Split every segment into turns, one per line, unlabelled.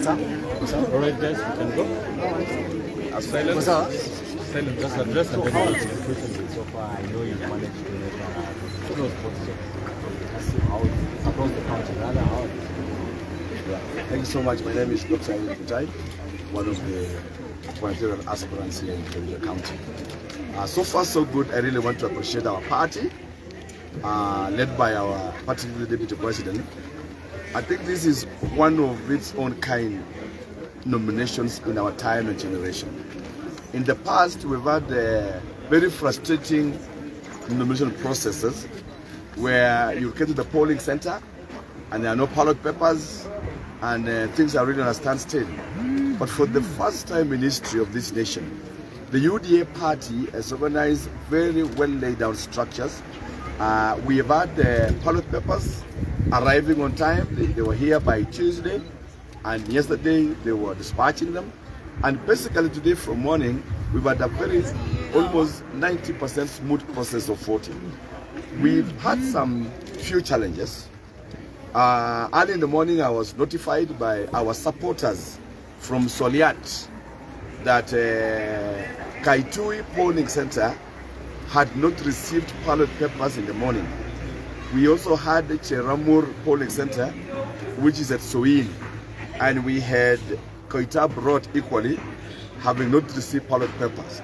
All right, guys, you can go. Silence. Silence. Just address and then
So far, I know you've managed to make close across the country. Rather, how?
Thank you so much. My name is Dr. Erick Mutai, one of the humanitarian aspirants here in Chesingoro County. So far, so good. I really want to appreciate our party, led by our party deputy president. I think this is one of its own kind nominations in our time and generation. In the past, we've had very frustrating nomination processes where you get to the polling center and there are no ballot papers and things are really on a standstill. But for the first time in history of this nation, the UDA party has organized very well laid out structures. We have had the ballot papers arriving on time. They were here by Tuesday, and yesterday they were dispatching them. And basically today from morning, we've had a very almost 90% smooth process of voting. We've had some few challenges. Early in the morning, I was notified by our supporters from Soliat that Kaitui polling center had not received ballot papers in the morning. We also had the Cheramur polling center, which is at Soin, and we had Koita Broad equally, having not received ballot papers.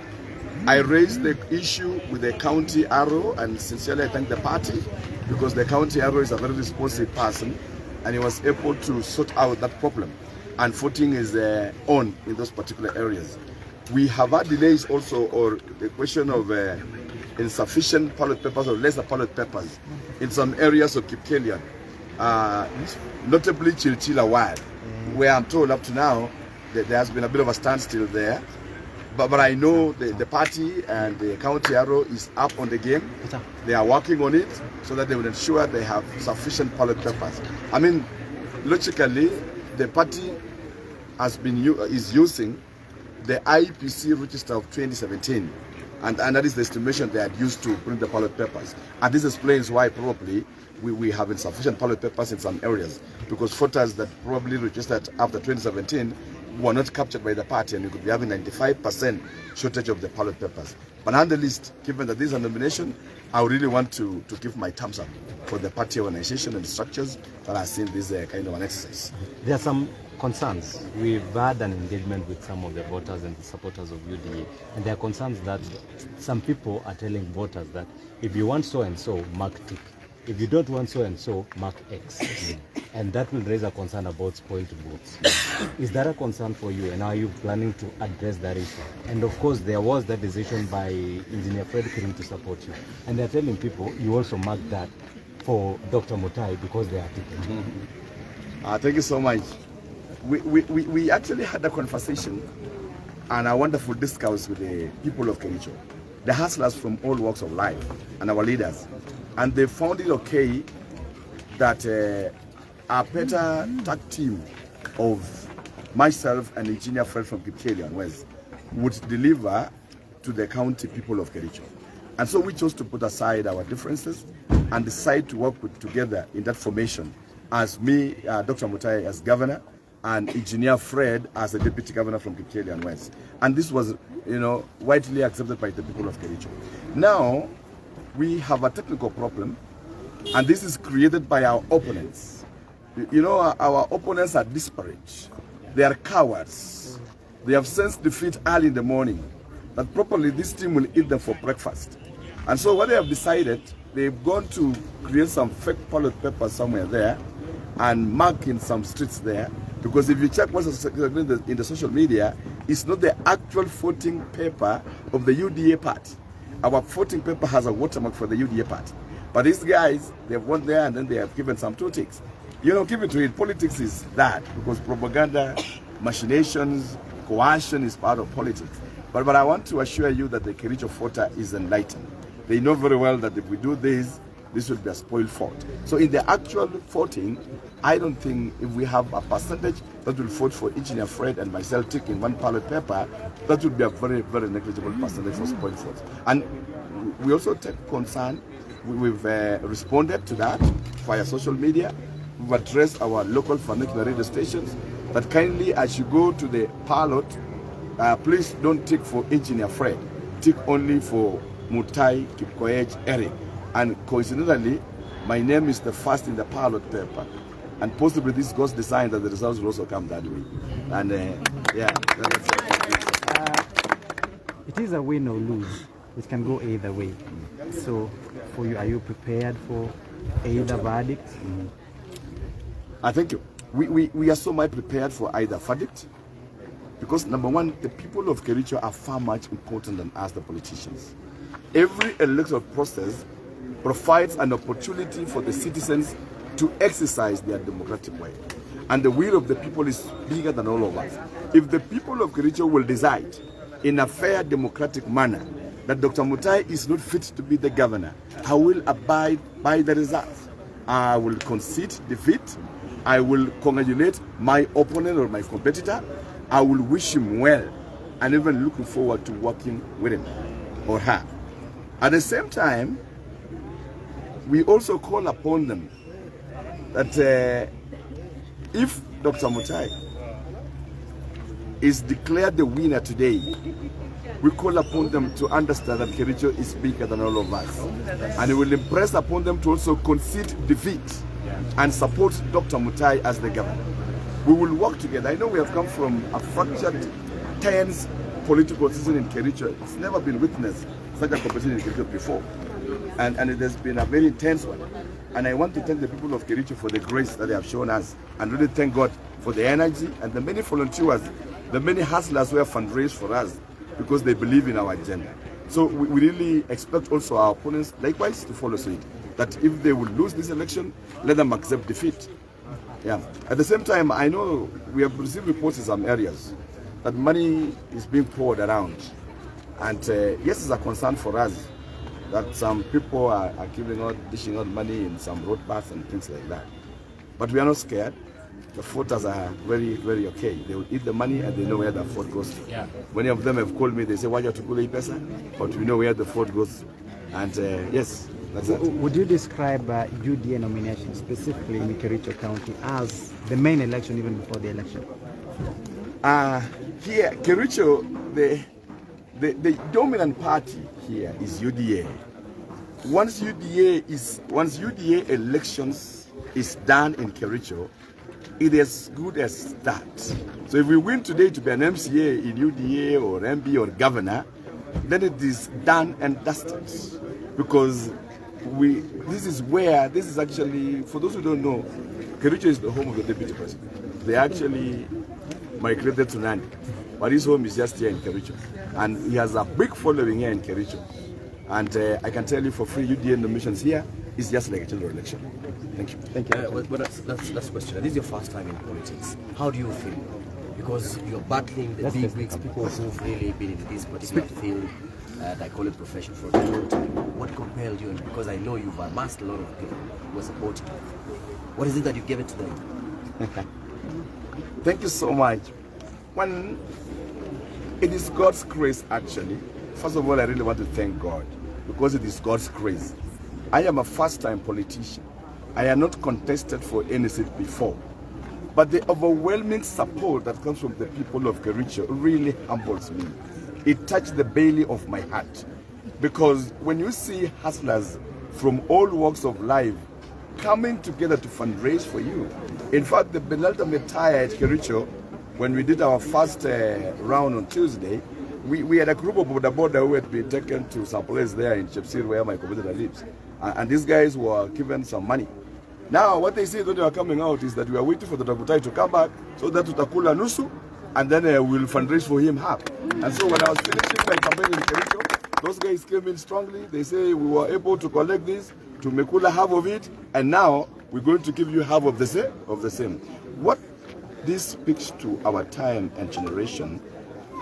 I raised the issue with the county arrow, and sincerely I thank the party, because the county arrow is a very responsive person and he was able to sort out that problem, and voting is on in those particular areas. We have had delays also, or the question of insufficient ballot papers or lesser ballot papers in some areas of Kipkelian, notably Chilchila Ward, where I'm told up to now that there has been a bit of a standstill there. But I know the party and the county arrow is up on the game. They are working on it so that they will ensure they have sufficient ballot papers. I mean, logically, the party is using the IPC register of 2017, and that is the estimation they had used to print the ballot papers. And this explains why probably we have insufficient ballot papers in some areas, because voters that probably registered after 2017 were not captured by the party, and we could be having 95% shortage of the ballot papers. But nonetheless, given that this is a nomination, I really want to give my thumbs up for the party organization and structures that are seeing this kind of an exercise.
There are some concerns. We've had an engagement with some of the voters and the supporters of UDA, and there are concerns that some people are telling voters that if you want so and so, mark tick. If you don't want so and so, mark X. And that will raise a concern about spoiled votes. Is that a concern for you, and are you planning to address that issue? And of course, there was that decision by Engineer Fred to support you. And they're telling people you also mark that for Dr. Mutai because they are ticking.
Thank you so much. We actually had a conversation and a wonderful discourse with the people of Kericho, the hustlers from all walks of life, and our leaders. And they found it okay that a better tag team of myself and Engineer Fred from Kipkelian West would deliver to the county people of Kericho. And so we chose to put aside our differences and decide to work together in that formation, as me, Dr. Mutai as governor, and Engineer Fred as the deputy governor from Kipkelian West. And this was, widely accepted by the people of Kericho. Now, we have a technical problem, and this is created by our opponents. Our opponents are disparate. They are cowards. They have sensed defeat early in the morning, that probably this team will eat them for breakfast. And so what they have decided, they've gone to create some fake ballot papers somewhere there and mark in some streets there, because if you check what's in the social media, it's not the actual voting paper of the UDA party. Our voting paper has a watermark for the UDA party. But these guys, they've won there and then they have given some two ticks. Give it to it. Politics is that, because propaganda, machinations, coercion is part of politics. But I want to assure you that the Kericho voter is enlightened. They know very well that if we do this will be a spoiled vote. So in the actual voting, I don't think if we have a percentage that will vote for Engineer Fred and myself taking one ballot paper, that would be a very, very negligible percentage for spoiled votes. And we also take concern. We've responded to that via social media. We've addressed our local vernacular radio stations that kindly as you go to the pilot, please don't tick for Engineer Fred. Tick only for Mutai, Kipkoech, Erick. And coincidentally, my name is the first in the pilot paper. And possibly this God's design that the results will also come that way. And yeah, that's
it is a win or lose. It can go either way. So for you, are you prepared for either verdict?
Thank you. We are so much prepared for either verdict, because number one, the people of Kericho are far much important than us, the politicians. Every electoral process provides an opportunity for the citizens to exercise their democratic way. And the will of the people is bigger than all of us. If the people of Kericho will decide in a fair democratic manner that Dr. Mutai is not fit to be the governor, I will abide by the results. I will concede defeat. I will congratulate my opponent or my competitor. I will wish him well, and even looking forward to working with him or her. At the same time, we also call upon them that if Dr. Mutai is declared the winner today, we call upon them to understand that Kericho is bigger than all of us. And we will impress upon them to also concede defeat and support Dr. Mutai as the governor. We will work together. I know we have come from a fractured, tense political season in Kericho. It's never been witnessed such a competition in Kericho before. And it has been a very intense one. And I want to thank the people of Kericho for the grace that they have shown us, and really thank God for the energy and the many volunteers, the many hustlers who have fundraised for us because they believe in our agenda. So we really expect also our opponents likewise to follow suit, that if they will lose this election, let them accept defeat. Yeah. At the same time, I know we have received reports in some areas that money is being poured around. And yes, it's a concern for us that some people are dishing out money in some road paths and things like that. But we are not scared. The voters are very, very okay. They will eat the money and they know where the vote goes to. Yeah. Many of them have called me, they say, why you have to call pesa? But we know where the vote goes to. And yes, that's it.
Would you describe UDA nomination specifically in Kericho County as the main election even before the election?
Here, Kericho, the dominant party here is UDA. Once UDA elections is done in Kericho, it is good as start. So if we win today to be an MCA in UDA or MB or governor, then it is done and dusted. Because this is actually, for those who don't know, Kericho is the home of the deputy president. They actually migrated to Nandi, but his home is just here in Kericho. And he has a big following here in Kericho. And I can tell you for free, UDA nominations here is just like a general election. Thank you.
Thank you. But that's the question. This is your first time in politics. How do you feel? Because you're battling the big wigs, people who've really been in this particular field, I call it profession for a long time. What compelled you? And because I know you've amassed a lot of people who are supporting you. What is it that you gave it to them?
Thank you so much. One, it is God's grace actually. First of all, I really want to thank God because it is God's grace. I am a first-time politician. I have not contested for any seat before. But the overwhelming support that comes from the people of Kericho really humbles me. It touched the belly of my heart. Because when you see hustlers from all walks of life coming together to fundraise for you. In fact, the penultimate tie at Kericho, when we did our first round on Tuesday, we had a group of border who had been taken to some place there in Chesingoro where my competitor lives. And these guys were given some money. Now, what they say when they are coming out is that we are waiting for the Mutai to come back so that tutakula nusu, and then we'll fundraise for him half. And so when I was finishing my campaign in Kericho, those guys came in strongly. They say we were able to collect this, to mekula half of it, and now we're going to give you half of the same. What this speaks to our time and generation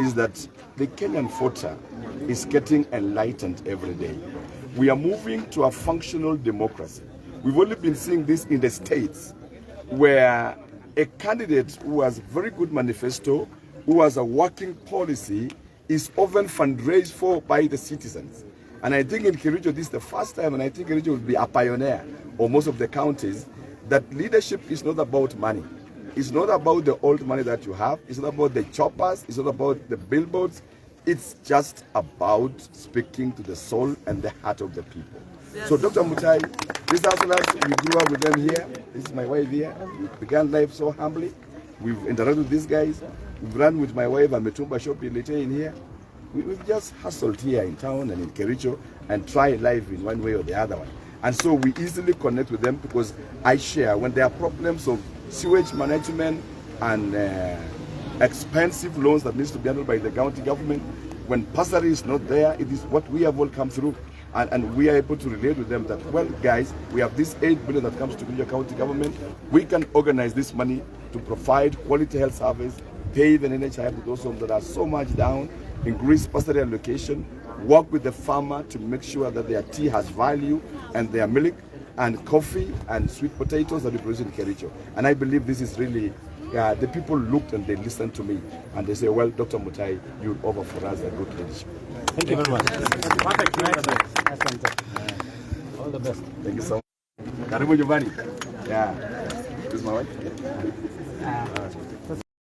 is that the Kenyan voter is getting enlightened every day. We are moving to a functional democracy. We've only been seeing this in the States, where a candidate who has very good manifesto, who has a working policy, is often fundraised for by the citizens. And I think in Kericho, this is the first time, and I think Kericho will be a pioneer, or most of the counties, that leadership is not about money. It's not about the old money that you have. It's not about the choppers. It's not about the billboards. It's just about speaking to the soul and the heart of the people. Yes. So Dr. Mutai, these hustlers, we grew up with them here. This is my wife here. We began life so humbly. We've interacted with these guys. We've run with my wife and Metumba shop in here. We've just hustled here in town and in Kericho and tried life in one way or the other one. And so we easily connect with them because I share when there are problems of sewage management and expensive loans that needs to be handled by the county government. When bursary is not there, it is what we have all come through. And we are able to relate with them that, well, guys, we have this 8 billion that comes to the county government. We can organize this money to provide quality health service, pave and NHI with those homes that are so much down, increase bursary allocation, work with the farmer to make sure that their tea has value and their milk and coffee and sweet potatoes that we produce in Kericho. And I believe this is really, the people looked and they listened to me and they say, well, Dr. Mutai, you offer for us a good leadership.
Thank you very much. All the best.
Thank you so much. Karibu nyumbani. Yeah. This is my wife.